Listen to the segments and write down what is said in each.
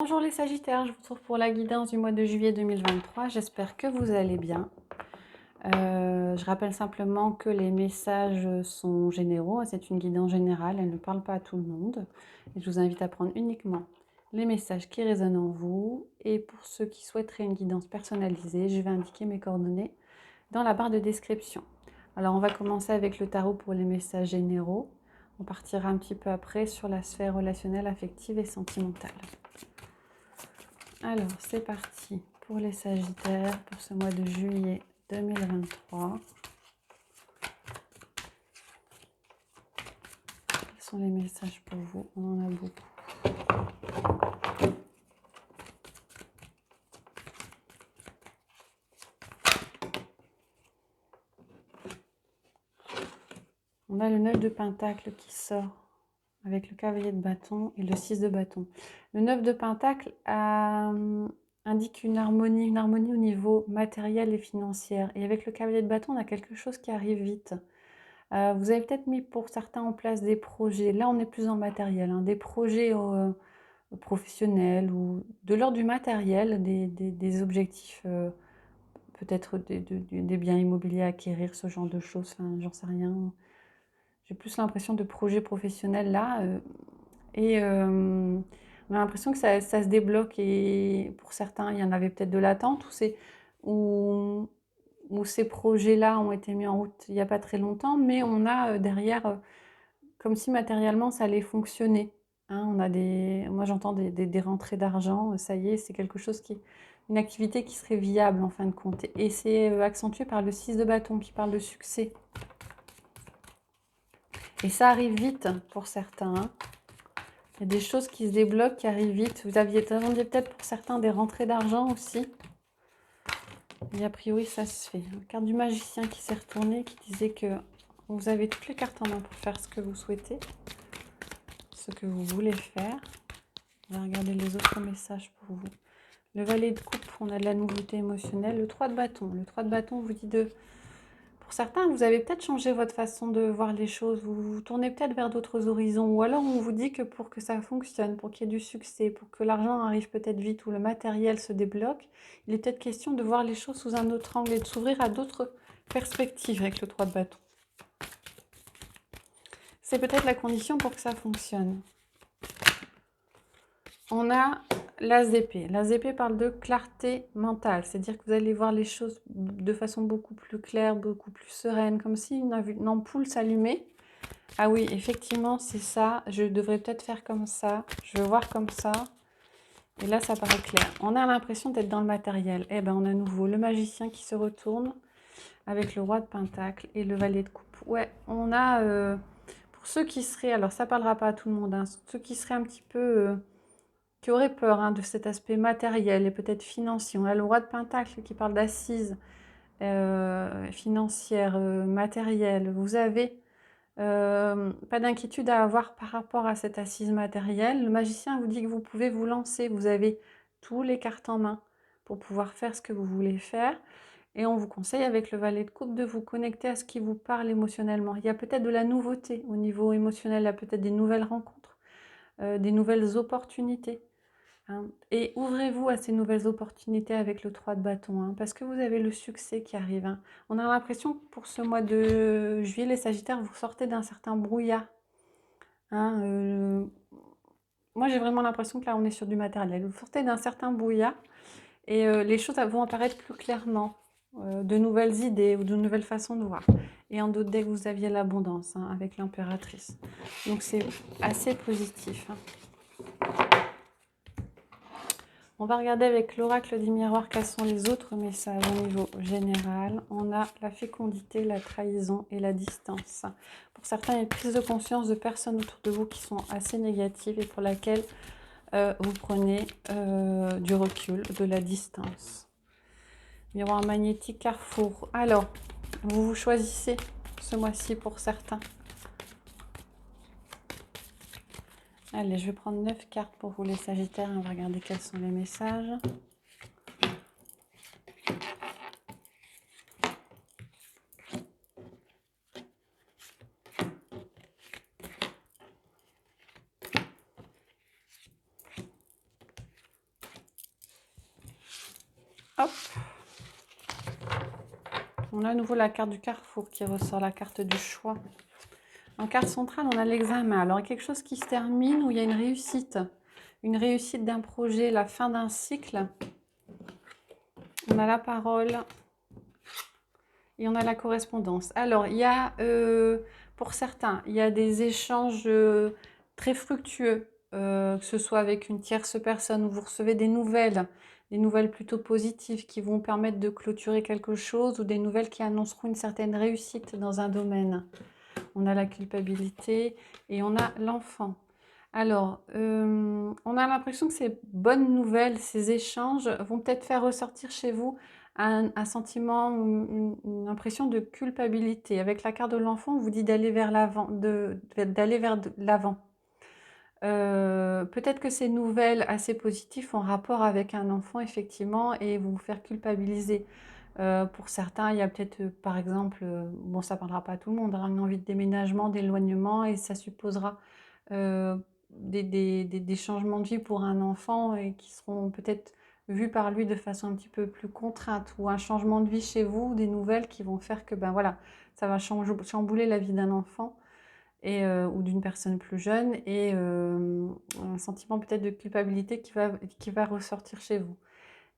Bonjour les Sagittaires, je vous retrouve pour la guidance du mois de juillet 2023. J'espère que vous allez bien. Je rappelle simplement que les messages sont généraux. C'est une guidance générale, elle ne parle pas à tout le monde. Et je vous invite à prendre uniquement les messages qui résonnent en vous. Et pour ceux qui souhaiteraient une guidance personnalisée, je vais indiquer mes coordonnées dans la barre de description. Alors on va commencer avec le tarot pour les messages généraux. On partira un petit peu après sur la sphère relationnelle, affective et sentimentale. Alors, c'est parti pour les Sagittaires pour ce mois de juillet 2023. Quels sont les messages pour vous? On en a beaucoup. On a le 9 de Pentacle qui sort avec le cavalier de bâton et le 6 de bâton. Le 9 de Pentacle indique une harmonie au niveau matériel et financier. Et avec le cavalier de bâton, on a quelque chose qui arrive vite. Vous avez peut-être mis pour certains en place des projets. Là, on est plus en matériel, des projets professionnels ou de l'ordre du matériel, des objectifs, peut-être des biens immobiliers à acquérir, ce genre de choses. Enfin, j'en sais rien. J'ai plus l'impression de projets professionnels là. Et on a l'impression que ça se débloque. Et pour certains, il y en avait peut-être de l'attente où ces projets-là ont été mis en route il n'y a pas très longtemps, mais on a derrière, comme si matériellement ça allait fonctionner. On a moi j'entends des rentrées d'argent, ça y est, c'est quelque chose une activité qui serait viable en fin de compte. Et c'est accentué par le 6 de bâton qui parle de succès. Et ça arrive vite pour certains. Il y a des choses qui se débloquent, qui arrivent vite. Vous attendiez peut-être pour certains des rentrées d'argent aussi. Et a priori, ça se fait. La carte du magicien qui s'est retournée, qui disait que vous avez toutes les cartes en main pour faire ce que vous souhaitez, ce que vous voulez faire. On va regarder les autres messages pour vous. Le valet de coupe, on a de la nouveauté émotionnelle. Le 3 de bâton. Le 3 de bâton vous dit pour certains, vous avez peut-être changé votre façon de voir les choses. Vous vous tournez peut-être vers d'autres horizons. Ou alors, on vous dit que pour que ça fonctionne, pour qu'il y ait du succès, pour que l'argent arrive peut-être vite ou le matériel se débloque, il est peut-être question de voir les choses sous un autre angle et de s'ouvrir à d'autres perspectives avec le 3 de bâton. C'est peut-être la condition pour que ça fonctionne. On a l'as d'épée. L'as d'épée parle de clarté mentale, c'est-à-dire que vous allez voir les choses de façon beaucoup plus claire, beaucoup plus sereine, comme si une ampoule s'allumait. Ah oui, effectivement, c'est ça. Je devrais peut-être faire comme ça. Je veux voir comme ça. Et là, ça paraît clair. On a l'impression d'être dans le matériel. Eh bien, on a à nouveau le magicien qui se retourne avec le roi de pentacle et le valet de coupe. Ouais, on a... pour ceux qui seraient... Alors, ça ne parlera pas à tout le monde. Ceux qui seraient un petit peu... qui auraient peur de cet aspect matériel et peut-être financier. On a le roi de pentacle qui parle d'assises financières, matérielles. Vous avez pas d'inquiétude à avoir par rapport à cette assise matérielle. Le magicien vous dit que vous pouvez vous lancer. Vous avez tous les cartes en main pour pouvoir faire ce que vous voulez faire. Et on vous conseille avec le valet de coupe de vous connecter à ce qui vous parle émotionnellement. Il y a peut-être de la nouveauté au niveau émotionnel, il y a peut-être des nouvelles rencontres, des nouvelles opportunités. Et ouvrez-vous à ces nouvelles opportunités avec le 3 de bâton, parce que vous avez le succès qui arrive. On a l'impression que pour ce mois de juillet, les Sagittaires, vous sortez d'un certain brouillard. Moi, j'ai vraiment l'impression que là, on est sur du matériel. Vous sortez d'un certain brouillard et les choses vont apparaître plus clairement. De nouvelles idées ou de nouvelles façons de voir. Et en d'autres, dès que vous aviez l'abondance avec l'impératrice. Donc, c'est assez positif. On va regarder avec l'oracle du miroir quels sont les autres messages au niveau général. On a la fécondité, la trahison et la distance. Pour certains, il y a une prise de conscience de personnes autour de vous qui sont assez négatives et pour laquelle vous prenez du recul, de la distance. Miroir magnétique, carrefour. Alors, vous choisissez ce mois-ci pour certains. Allez, je vais prendre 9 cartes pour vous les Sagittaires. On va regarder quels sont les messages. Hop. On a à nouveau la carte du carrefour qui ressort, la carte du choix. En carte centrale, on a l'examen. Alors, il y a quelque chose qui se termine où il y a une réussite d'un projet, la fin d'un cycle. On a la parole et on a la correspondance. Alors, il y a, pour certains, il y a des échanges très fructueux, que ce soit avec une tierce personne où vous recevez des nouvelles plutôt positives qui vont permettre de clôturer quelque chose ou des nouvelles qui annonceront une certaine réussite dans un domaine. On a la culpabilité et on a l'enfant. Alors, on a l'impression que ces bonnes nouvelles, ces échanges vont peut-être faire ressortir chez vous un sentiment, une impression de culpabilité. Avec la carte de l'enfant, on vous dit d'aller vers l'avant, d'aller vers l'avant. Peut-être que ces nouvelles assez positives ont rapport avec un enfant, effectivement, et vont vous faire culpabiliser. Pour certains, il y a peut-être, par exemple, bon, ça ne parlera pas à tout le monde, hein, une envie de déménagement, d'éloignement, et ça supposera des changements de vie pour un enfant et qui seront peut-être vus par lui de façon un petit peu plus contrainte, ou un changement de vie chez vous, des nouvelles qui vont faire que, ben voilà, ça va chambouler la vie d'un enfant et, ou d'une personne plus jeune, et un sentiment peut-être de culpabilité qui va ressortir chez vous.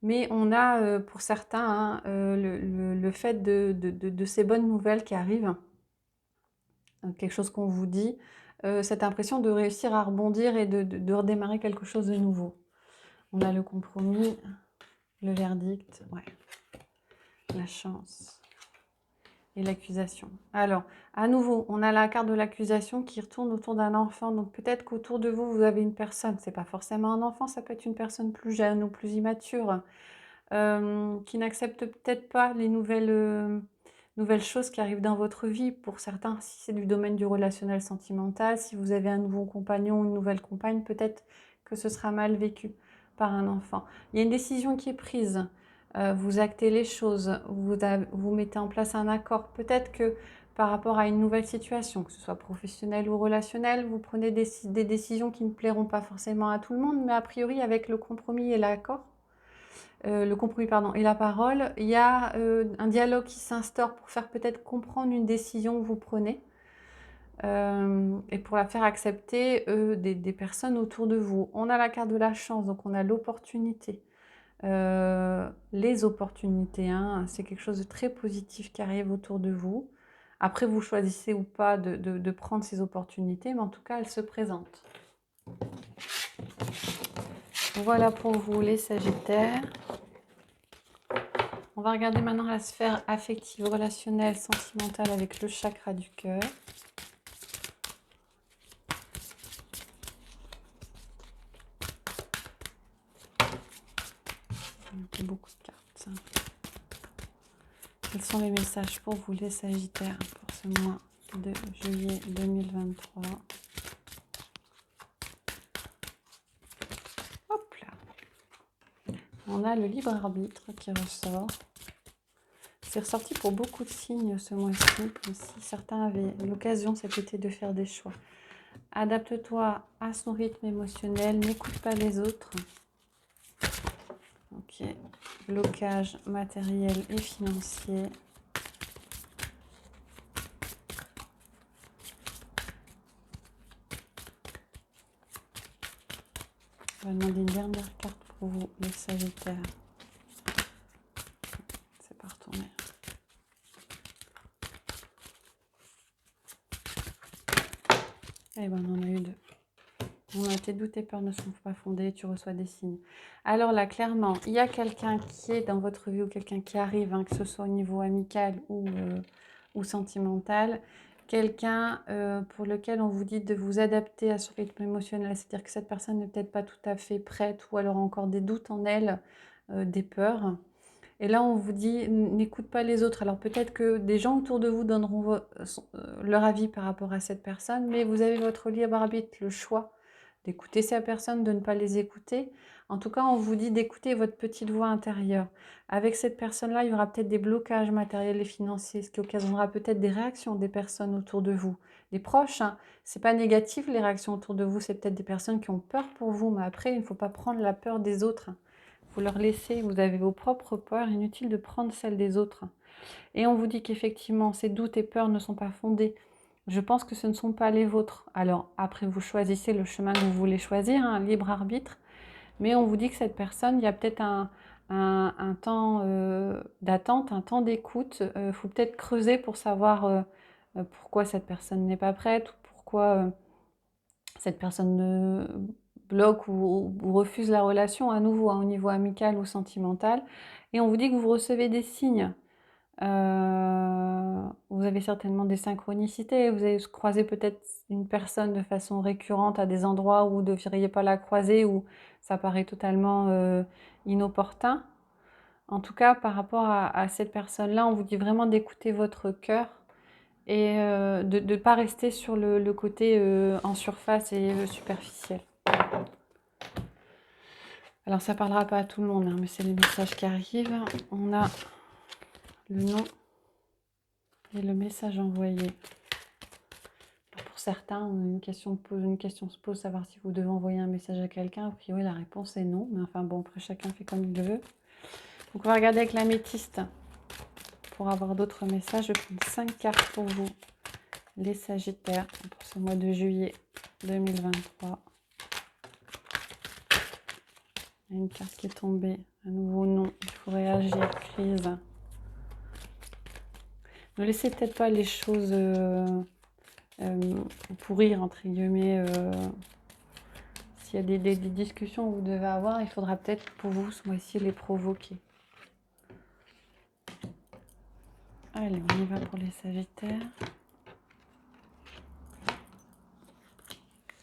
Mais on a pour certains, hein, le fait de ces bonnes nouvelles qui arrivent, quelque chose qu'on vous dit, cette impression de réussir à rebondir et de redémarrer quelque chose de nouveau. On a le compromis, le verdict, ouais, la chance et l'accusation. Alors, à nouveau, on a la carte de l'accusation qui retourne autour d'un enfant. Donc peut-être qu'autour de vous, vous avez une personne, c'est pas forcément un enfant, ça peut être une personne plus jeune ou plus immature, qui n'accepte peut-être pas les nouvelles choses qui arrivent dans votre vie. Pour certains, si c'est du domaine du relationnel sentimental, si vous avez un nouveau compagnon ou une nouvelle compagne, peut-être que ce sera mal vécu par un enfant. Il y a une décision qui est prise. Vous actez les choses, vous mettez en place un accord. Peut-être que par rapport à une nouvelle situation, que ce soit professionnelle ou relationnelle, vous prenez des décisions qui ne plairont pas forcément à tout le monde, mais a priori avec le compromis et l'accord, le compromis pardon, et la parole, il y a un dialogue qui s'instaure pour faire peut-être comprendre une décision que vous prenez, et pour la faire accepter des personnes autour de vous. On a la carte de la chance, donc on a l'opportunité. Les opportunités, hein, c'est quelque chose de très positif qui arrive autour de vous. Après, vous choisissez ou pas de prendre ces opportunités, mais en tout cas, elles se présentent. Voilà pour vous les Sagittaires. On va regarder maintenant la sphère affective, relationnelle, sentimentale avec le chakra du cœur. Il y a beaucoup de cartes. Quels sont les messages pour vous les Sagittaires pour ce mois de juillet 2023? Hop là. On a le libre arbitre qui ressort. C'est ressorti pour beaucoup de signes ce mois-ci, comme si certains avaient l'occasion cet été de faire des choix. Adapte-toi à son rythme émotionnel, n'écoute pas les autres. Ok, blocage matériel et financier. On va demander une dernière carte pour vous, les Sagittaires. C'est pas retourné. Eh ben, on en a eu deux. Tes doutes et peurs ne sont pas fondés, tu reçois des signes. Alors là, clairement, il y a quelqu'un qui est dans votre vie ou quelqu'un qui arrive, hein, que ce soit au niveau amical ou sentimental. Quelqu'un pour lequel on vous dit de vous adapter à son rythme émotionnel. C'est-à-dire que cette personne n'est peut-être pas tout à fait prête ou alors encore des doutes en elle, des peurs. Et là, on vous dit, n'écoute pas les autres. Alors peut-être que des gens autour de vous donneront leur avis par rapport à cette personne, mais vous avez votre libre arbitre, le choix d'écouter ces personnes, de ne pas les écouter. En tout cas, on vous dit d'écouter votre petite voix intérieure. Avec cette personne-là, il y aura peut-être des blocages matériels et financiers, ce qui occasionnera peut-être des réactions des personnes autour de vous. Des proches, hein. C'est pas négatif les réactions autour de vous, c'est peut-être des personnes qui ont peur pour vous, mais après, il ne faut pas prendre la peur des autres Vous leur laissez, vous avez vos propres peurs, inutile de prendre celles des autres. Et on vous dit qu'effectivement, ces doutes et peurs ne sont pas fondés. Je pense que ce ne sont pas les vôtres. Alors, après, vous choisissez le chemin que vous voulez choisir, un libre arbitre. Mais on vous dit que cette personne, il y a peut-être un temps d'attente, un temps d'écoute. Il faut peut-être creuser pour savoir pourquoi cette personne n'est pas prête, ou pourquoi cette personne bloque ou refuse la relation à nouveau, au niveau amical ou sentimental. Et on vous dit que vous recevez des signes. Vous avez certainement des synchronicités, vous avez croisé peut-être une personne de façon récurrente à des endroits où vous ne devriez pas la croiser, où ça paraît totalement inopportun. En tout cas, par rapport à cette personne-là, on vous dit vraiment d'écouter votre cœur et de ne pas rester sur le côté en surface et superficiel. Alors ça ne parlera pas à tout le monde, hein, mais c'est les messages qui arrivent. On a le nom et le message envoyé. Pour certains, une question se pose, savoir si vous devez envoyer un message à quelqu'un. A priori, la réponse est non. Mais enfin bon, après chacun fait comme il le veut. Donc on va regarder avec l'améthyste pour avoir d'autres messages. Je prends 5 cartes pour vous, les Sagittaires, pour ce mois de juillet 2023. Il y a une carte qui est tombée. Un nouveau non. Il faut réagir. Crise. Ne laissez peut-être pas les choses pourrir, entre guillemets. S'il y a des discussions que vous devez avoir, il faudra peut-être pour vous ce mois-ci les provoquer. Allez, on y va pour les Sagittaires.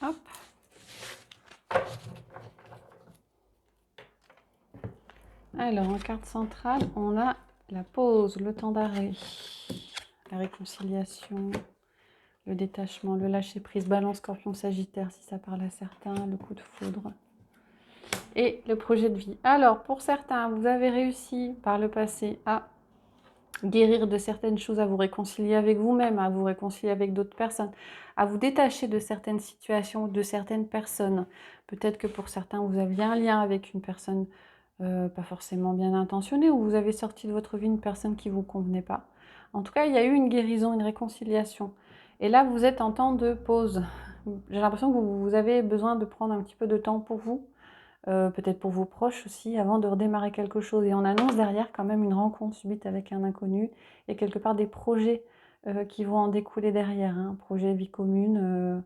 Hop. Alors, en carte centrale, on a la pause, le temps d'arrêt, la réconciliation, le détachement, le lâcher-prise, Balance, Scorpion, Sagittaire, si ça parle à certains, le coup de foudre. Et le projet de vie. Alors, pour certains, vous avez réussi par le passé à guérir de certaines choses, à vous réconcilier avec vous-même, à vous réconcilier avec d'autres personnes, à vous détacher de certaines situations, de certaines personnes. Peut-être que pour certains, vous aviez un lien avec une personne pas forcément bien intentionnée, ou vous avez sorti de votre vie une personne qui ne vous convenait pas. En tout cas, il y a eu une guérison, une réconciliation. Et là, vous êtes en temps de pause. J'ai l'impression que vous avez besoin de prendre un petit peu de temps pour vous, peut-être pour vos proches aussi, avant de redémarrer quelque chose. Et on annonce derrière quand même une rencontre subite avec un inconnu et quelque part des projets qui vont en découler derrière. Hein. Projet vie commune,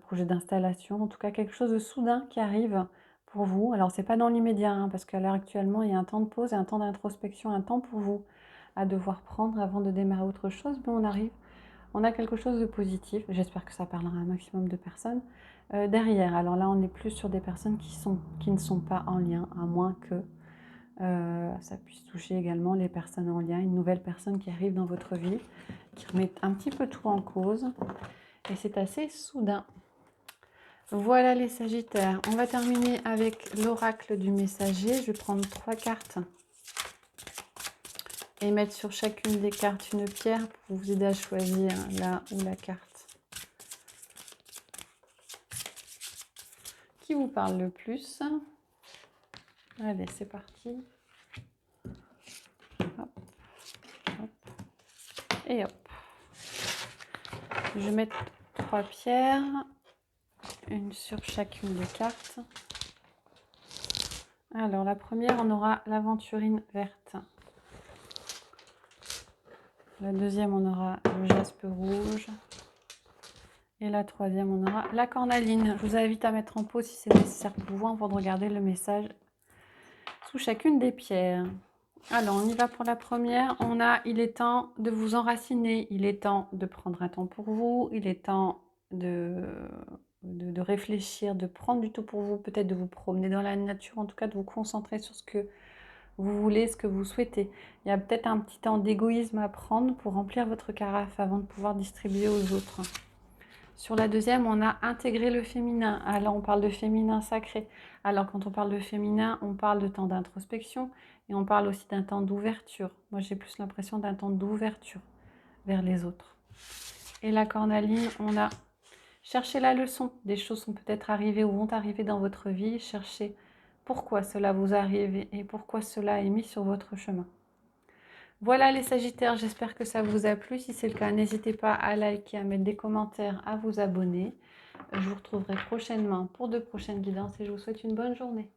projet d'installation, en tout cas quelque chose de soudain qui arrive pour vous. Alors c'est pas dans l'immédiat, hein, parce qu'à l'heure actuellement, il y a un temps de pause et un temps d'introspection, un temps pour vous à devoir prendre avant de démarrer autre chose, mais on arrive. On a quelque chose de positif, j'espère que ça parlera à un maximum de personnes, derrière. Alors là, on est plus sur des personnes qui ne sont pas en lien, à moins que ça puisse toucher également les personnes en lien, une nouvelle personne qui arrive dans votre vie, qui remet un petit peu tout en cause. Et c'est assez soudain. Voilà les Sagittaires. On va terminer avec l'oracle du messager. Je vais prendre 3 cartes et mettre sur chacune des cartes une pierre pour vous aider à choisir la ou la carte qui vous parle le plus. Allez, c'est parti. Hop, hop, et hop. Je vais mettre 3 pierres, une sur chacune des cartes. Alors, la première, on aura l'aventurine verte. La deuxième, on aura le jaspe rouge. Et la troisième, on aura la cornaline. Je vous invite à mettre en pause si c'est nécessaire pour vous avant de regarder le message sous chacune des pierres. Alors, on y va pour la première. On a « Il est temps de vous enraciner. Il est temps de prendre un temps pour vous. Il est temps de réfléchir, de prendre du temps pour vous, peut-être de vous promener dans la nature, en tout cas de vous concentrer sur ce que vous voulez, ce que vous souhaitez. Il y a peut-être un petit temps d'égoïsme à prendre pour remplir votre carafe avant de pouvoir distribuer aux autres. » Sur la deuxième, on a intégré le féminin. Alors, on parle de féminin sacré. Alors, quand on parle de féminin, on parle de temps d'introspection et on parle aussi d'un temps d'ouverture. Moi, j'ai plus l'impression d'un temps d'ouverture vers les autres. Et la cornaline, on a cherché la leçon. Des choses sont peut-être arrivées ou vont arriver dans votre vie. Cherchez pourquoi cela vous arrive et pourquoi cela est mis sur votre chemin. Voilà les Sagittaires, j'espère que ça vous a plu. Si c'est le cas, n'hésitez pas à liker, à mettre des commentaires, à vous abonner. Je vous retrouverai prochainement pour de prochaines guidances et je vous souhaite une bonne journée.